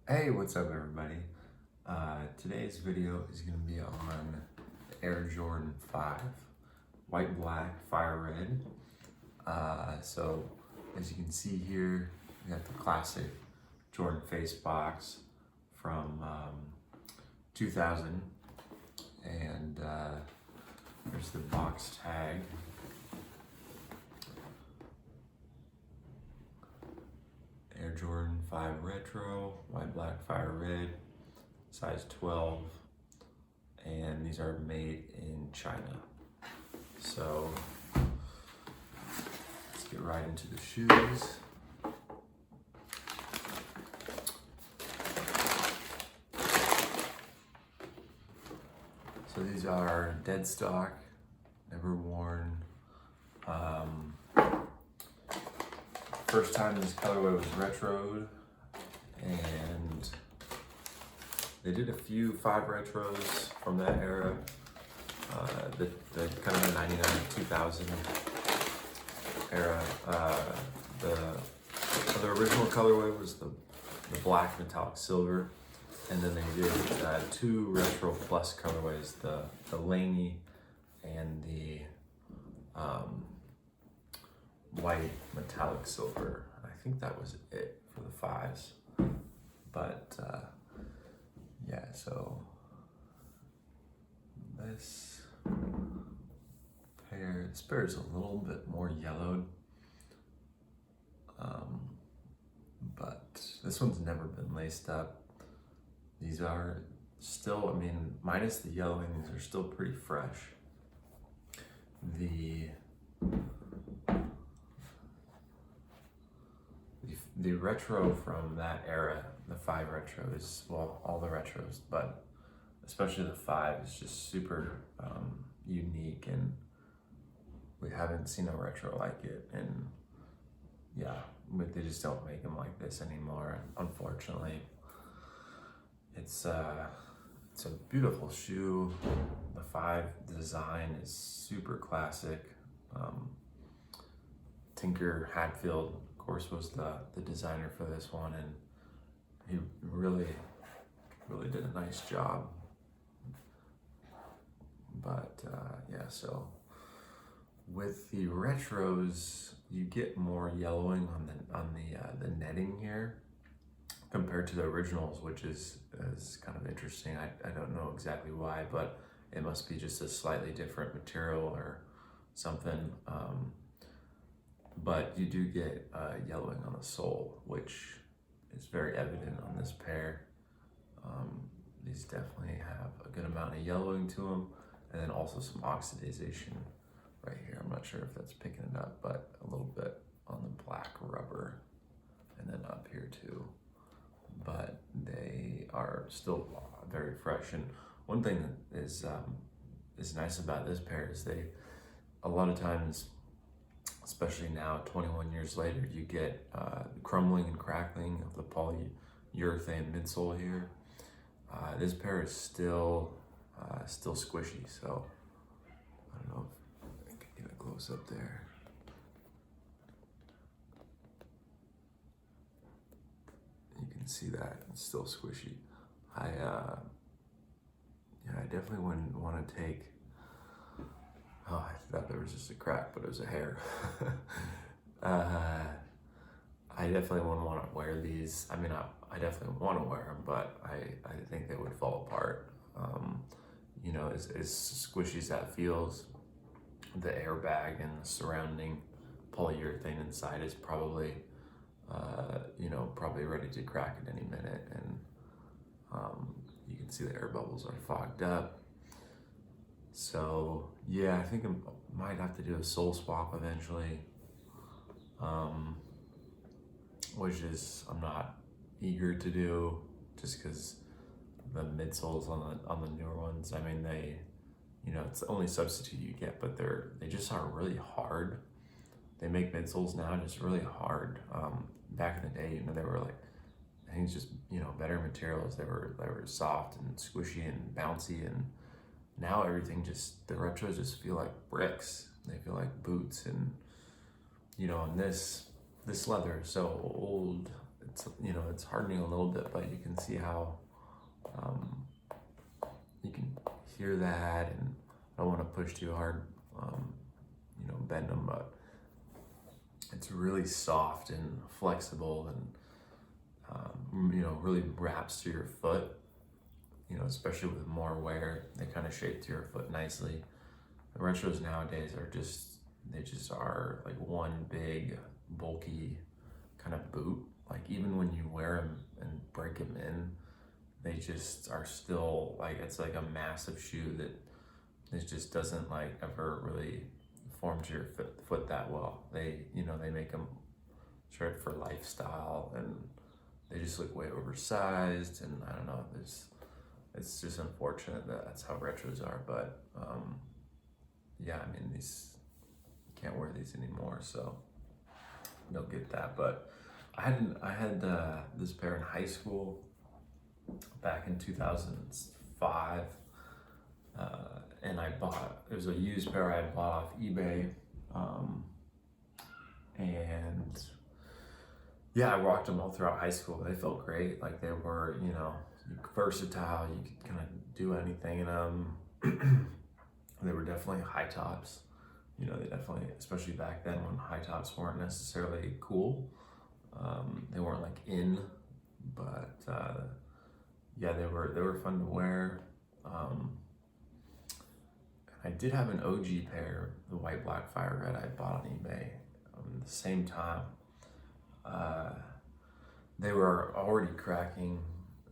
Hey, what's up everybody? Today's video is going to be on the Air Jordan 5 white, black, fire red. So as you can see here, we got the classic Jordan face box from 2000, and there's the box tag. Air Jordan 5 Retro, white, black, fire red, size 12, and these are made in China. So let's get right into the shoes. So these are dead stock, never worn. First time this colorway was retroed, and they did a few 5 retros from that era, the kind of the 99 2000 era. The original colorway was the black metallic silver, and then they did 2 retro plus colorways, the Laney and the white metallic silver. I think that was it for the 5s. But yeah, so this pair is a little bit more yellowed, but this one's never been laced up. These are still, I mean, minus the yellowing, these are still pretty fresh. The retro from that era, the 5 retro is, well, all the retros, but especially the 5 is just super unique, and we haven't seen a retro like it. And yeah, they just don't make them like this anymore, unfortunately. It's a beautiful shoe. The 5 design is super classic. Tinker Hatfield, of course, was the designer for this one, and he really did a nice job. But yeah, so with the retros, you get more yellowing on the netting here compared to the originals, which is kind of interesting. I don't know exactly why, but it must be just a slightly different material or something. But you do get yellowing on the sole, which is very evident on this pair. These definitely have a good amount of yellowing to them, and then also some oxidization right here. I'm not sure if that's picking it up, but a little bit on the black rubber, and then up here too. But they are still very fresh. And one thing that is nice about this pair is a lot of times, especially now 21 years later, you get crumbling and crackling of the polyurethane midsole here. This pair is still squishy, so I don't know if I can get a close up there. You can see that it's still squishy. I definitely wouldn't want to take. Oh, I thought there was just a crack, but it was a hair. I definitely wouldn't want to wear these. I mean, I definitely want to wear them, but I think they would fall apart. You know, as squishy as that feels, the airbag and the surrounding polyurethane inside is probably, probably ready to crack at any minute. And you can see the air bubbles are fogged up. So yeah, I think I might have to do a sole swap eventually, which is I'm not eager to do, just because the midsoles on the newer ones, I mean, it's the only substitute you get, but they just are really hard. They make midsoles now just really hard. Back in the day, they were like, I think it's just better materials. They were soft and squishy and bouncy, and now everything the retros just feel like bricks. They feel like boots, and and this leather is so old. it's, you know, it's hardening a little bit, but you can see how um, you can hear that, and I don't want to push too hard, you know, bend them, but it's really soft and flexible, and you know, really wraps through your foot, you know, especially with more wear, they kind of shape to your foot nicely. The retros nowadays are just, they just are like one big bulky kind of boot. Like even when you wear them and break them in, they just are still like, it's like a massive shoe that it just doesn't like ever really form to your foot that well. They, you know, they make them sure for lifestyle, and they just look way oversized, and I don't know, it's just unfortunate that that's how retros are, but yeah, I mean, these, you can't wear these anymore, so you'll get that. But I had this pair in high school back in 2005, and I bought, it was a used pair I had bought off eBay, and yeah, I rocked them all throughout high school. They felt great. Like they were, you know, versatile. You could kind of do anything in them. They were definitely high tops. You know, they definitely, especially back then when high tops weren't necessarily cool. They weren't like in, but yeah, they were fun to wear. I did have an OG pair, the white black fire red I bought on eBay the same time. They were already cracking,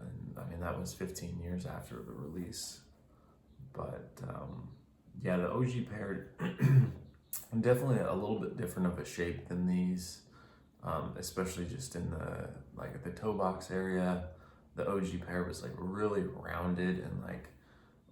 and I mean that was 15 years after the release. But yeah, the OG pair definitely a little bit different of a shape than these, especially just in the like at the toe box area. The OG pair was like really rounded and like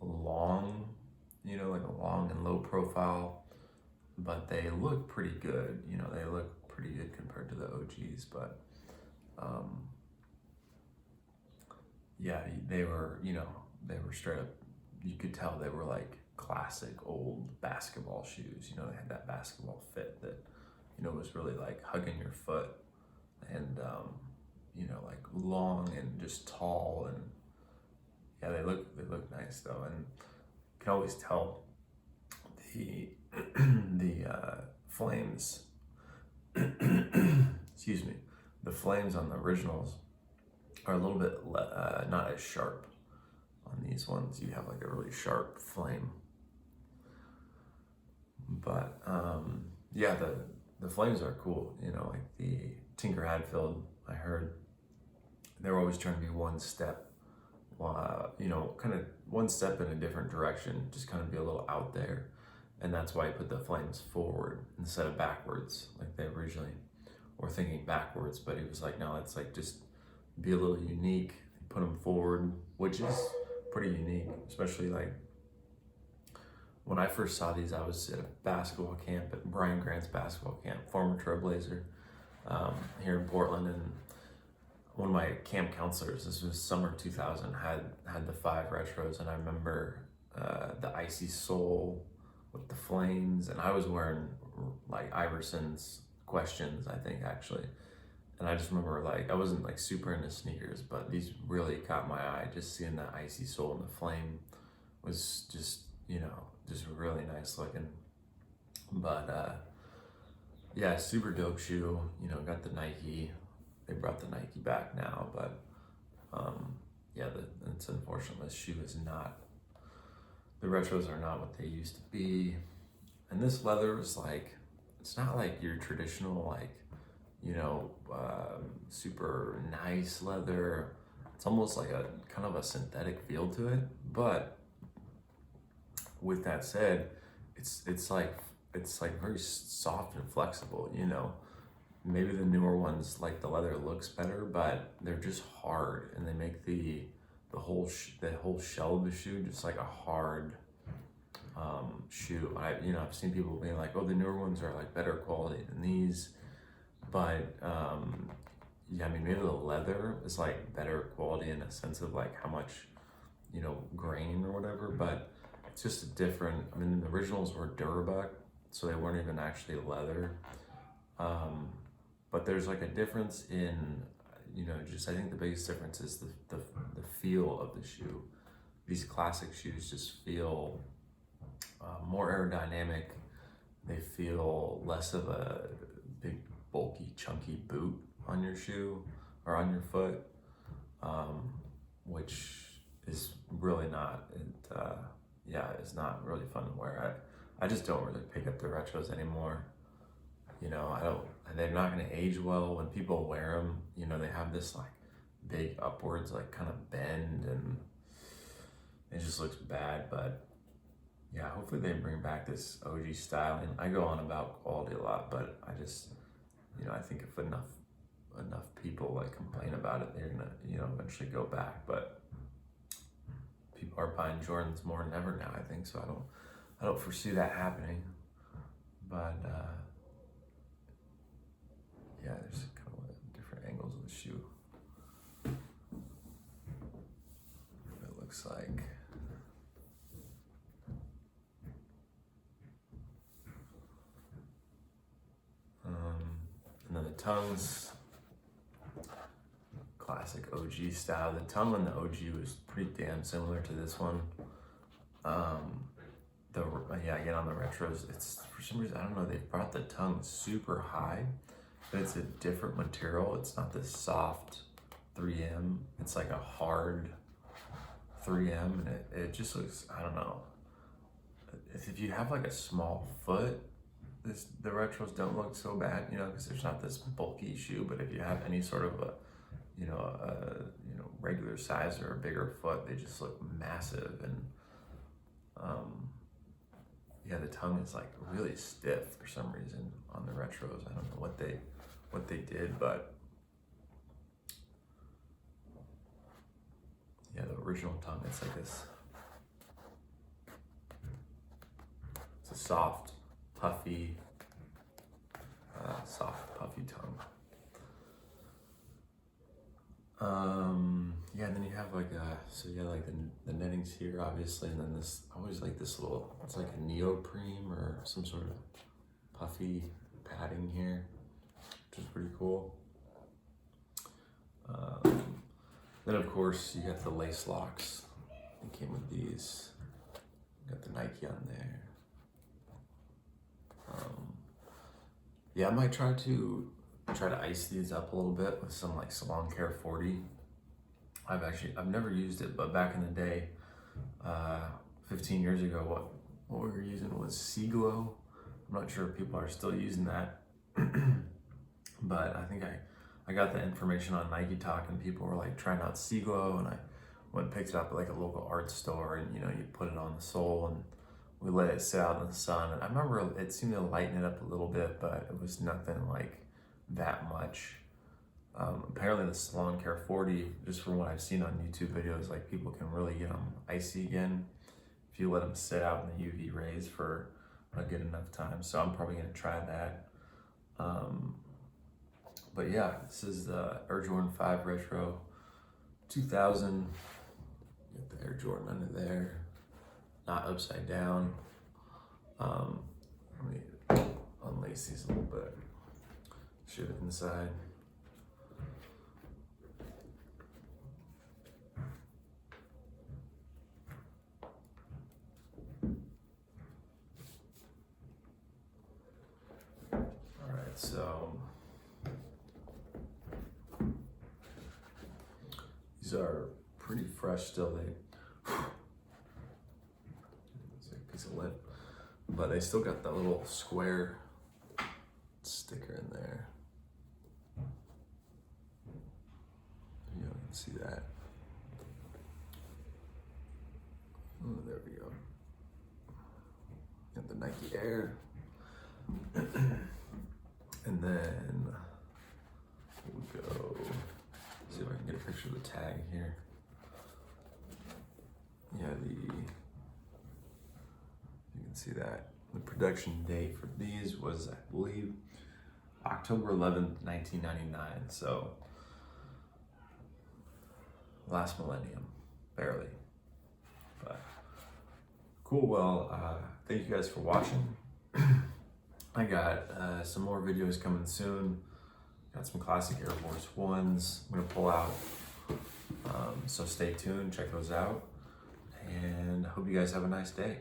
long, you know, like a long and low profile, but they look pretty good. You know, they look pretty good compared to the OGs, but yeah, they were, you know, they were straight up, you could tell they were like classic old basketball shoes. You know, they had that basketball fit that, you know, was really like hugging your foot, and you know, like long and just tall, and yeah, they look nice though, and you can always tell the the flames excuse me, the flames on the originals are a little bit not as sharp. On these ones you have like a really sharp flame, but yeah, the flames are cool. You know, like the Tinker Hatfield, I heard they were always trying to be one step, you know, kind of one step in a different direction, just kind of be a little out there, and that's why I put the flames forward instead of backwards like they originally were thinking backwards. But he was like, no, it's like just be a little unique, put them forward, which is pretty unique, especially like when I first saw these. I was at a basketball camp at Brian Grant's basketball camp, former Trailblazer, here in Portland, and one of my camp counselors, this was summer 2000, had the 5 retros, and I remember the icy sole with the flames, and I was wearing like Iverson's Questions, I think, actually. And I just remember, like, I wasn't like super into sneakers, but these really caught my eye. Just seeing that icy sole and the flame was just, you know, just really nice looking. But yeah, super dope shoe. You know, got the Nike. They brought the Nike back now, but yeah, it's unfortunate this shoe is not, the retros are not what they used to be. And this leather is like, it's not like your traditional, like, you know, super nice leather. It's almost like a kind of a synthetic feel to it. But with that said, it's like very soft and flexible. You know, maybe the newer ones, like the leather looks better, but they're just hard, and they make the whole shell of the shoe just like a hard shoe. I've seen people being like, oh, the newer ones are like better quality than these. But yeah, I mean, maybe the leather is like better quality in a sense of like how much, you know, grain or whatever, but it's just a different, I mean, the originals were Durabuck, so they weren't even actually leather. But there's like a difference in you know, just I think the biggest difference is the feel of the shoe. These classic shoes just feel more aerodynamic. They feel less of a big, bulky, chunky boot on your shoe or on your foot, which is really not, it's not really fun to wear. I just don't really pick up the retros anymore. You know, they're not gonna age well when people wear them. You know, they have this like big upwards, like kind of bend, and it just looks bad. But yeah, hopefully they bring back this OG styling. I go on about quality a lot, but I just, you know, I think if enough people like complain about it, they're gonna, you know, eventually go back. But people are buying Jordans more than ever now, I think. So I don't foresee that happening. But yeah, there's kind of like different angles of the shoe. It looks like. And then the tongues, classic OG style. The tongue on the OG was pretty damn similar to this one. Again on the retros, it's for some reason, I don't know, they brought the tongue super high, but it's a different material. It's not this soft 3M. It's like a hard 3M, and it just looks, I don't know. If you have like a small foot, the retros don't look so bad, you know, because there's not this bulky shoe. But if you have any sort of a regular size or a bigger foot, they just look massive. And the tongue is like really stiff for some reason on the retros. I don't know what they did, but yeah, the original tongue, it's like this. It's a soft, puffy tongue. And then you have like the nettings here, obviously, and then this, I always like this little, it's like a neoprene or some sort of puffy padding here, which is pretty cool. Then of course you got the lace locks. It came with these. You got the Nike on there. I might try to ice these up a little bit with some like Salon Care 40. I've never used it, but back in the day, 15 years ago, what we were using was Sea-Glo. I'm not sure if people are still using that, but I think I got the information on Nike Talk, and people were like trying out Sea-Glo, and I went and picked it up at like a local art store, and you know, you put it on the sole and we let it sit out in the sun. And I remember it seemed to lighten it up a little bit, but it was nothing like that much. Apparently the Salon Care 40, just from what I've seen on YouTube videos, like people can really get them icy again if you let them sit out in the UV rays for a good enough time. So I'm probably gonna try that. But yeah, this is the Air Jordan 5 Retro 2000. Get the Air Jordan under there, not upside down. Let me unlace these a little bit. Shoot it inside. Alright, so these are pretty fresh still. It's like a piece of lint, but they still got that little square sticker in there. You can see that. Oh, there we go. Got the Nike Air. And then we'll go see if I can get a picture of the tag here. Yeah, you can see that. The production date for these was, I believe, October 11th, 1999. So last millennium, barely. But cool. Well, thank you guys for watching. I got some more videos coming soon, Got some classic Air Force Ones I'm gonna pull out. So stay tuned, check those out, and I hope you guys have a nice day.